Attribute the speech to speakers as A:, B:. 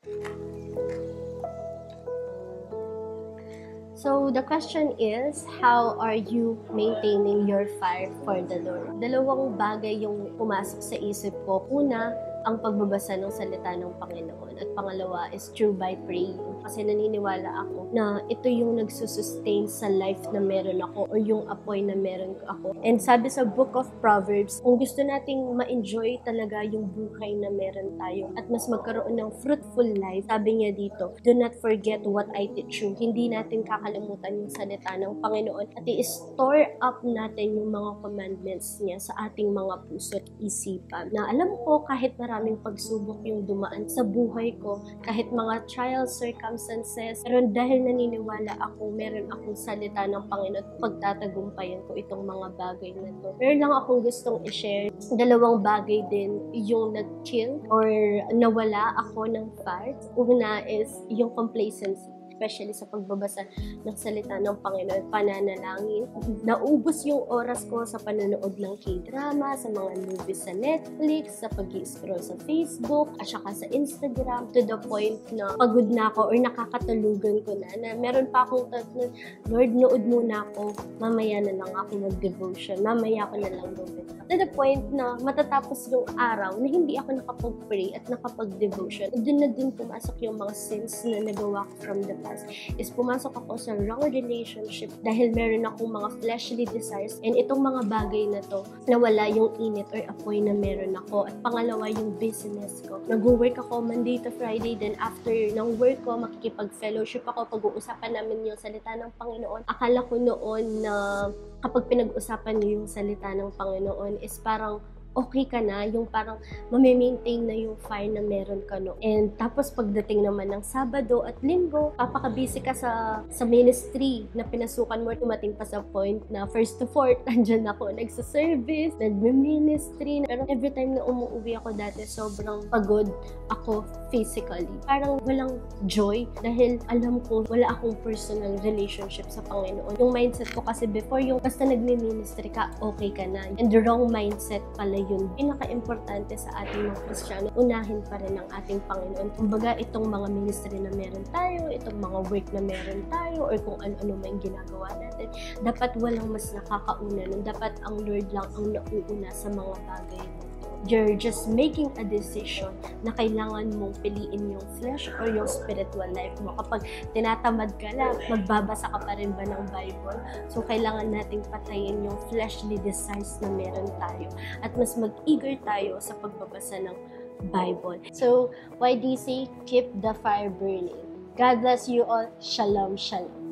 A: So the question is, how are you maintaining your fire for the Lord? Dalawang bagay yung pumasok sa isip ko. Una, ang pagbabasa ng salita ng Panginoon. At pangalawa is true by praying. Kasi naniniwala ako na ito yung nagsusustain sa life na meron ako o yung apoy na meron ako. And sabi sa Book of Proverbs, kung gusto nating ma-enjoy talaga yung buhay na meron tayo at mas magkaroon ng fruitful life, sabi niya dito, do not forget what I teach you. Hindi natin kakalimutan yung salita ng Panginoon at i-store up natin yung mga commandments niya sa ating mga puso at isipan. Na alam ko kahit maraming pagsubok yung dumaan sa buhay ko, kahit mga trials, circumstances, pero dahil naniniwala ako, meron akong salita ng Panginoon, pagtatagumpayan ko itong mga bagay na to. Meron lang akong gustong i-share. Dalawang bagay din yung nag-kill or nawala ako ng fire. Una is yung complacency, especially sa pagbabasa ng salita ng Panginoon, pananalangin. Naubos yung oras ko sa panonood ng K-drama, sa mga movies sa Netflix, sa pag-i-scroll sa Facebook, at saka sa Instagram, to the point na pagod na ako or nakakatulugan ko na meron pa akong na, Lord, nood muna ako, mamaya na lang ako mag-devotion, mamaya ako na lang gawin. To the point na matatapos yung araw na hindi ako nakapag-pray at nakapag-devotion. Doon na din pumasok yung mga sins na nagawa ko from the past. Is pumasok ako sa wrong relationship dahil meron akong mga fleshly desires, and itong mga bagay na to, nawala yung init or apoy na meron ako. At pangalawa, yung business ko. Nag-work ako Monday to Friday, then after ng work ko, makikipag-fellowship ako, pag-uusapan namin yung salita ng Panginoon. Akala ko noon na kapag pinag-usapan niyo yung salita ng Panginoon is parang okay ka na, yung parang mamimaintain na yung fire na meron ka no. And tapos pagdating naman ng Sabado at Linggo, papakabisi ka sa ministry na pinasukan mo, tumating pa sa point na 1st to 4th, andyan ako, nagsa-service, nagme-ministry. Pero every time na umuwi ako dati, sobrang pagod ako physically. Parang walang joy dahil alam ko wala akong personal relationship sa Panginoon. Yung mindset ko kasi before, yung basta nagme-ministry ka, okay ka na. And the wrong mindset pala yun. Pinaka-importante sa ating mga Kristiyano, unahin pa rin ang ating Panginoon. Kumbaga, itong mga ministry na meron tayo, itong mga work na meron tayo, or kung ano-ano man ginagawa natin, dapat walang mas nakakauna nun. Dapat ang Lord lang ang nauuna sa mga bagay na you're just making a decision na kailangan mong piliin yung flesh or yung spiritual life mo. Kapag tinatamad ka lang, magbabasa ka pa rin ba ng Bible? So, kailangan nating patayin yung fleshly desires na meron tayo. At mas mag-eager tayo sa pagbabasa ng Bible. So, YDC, keep the fire burning. God bless you all. Shalom, shalom.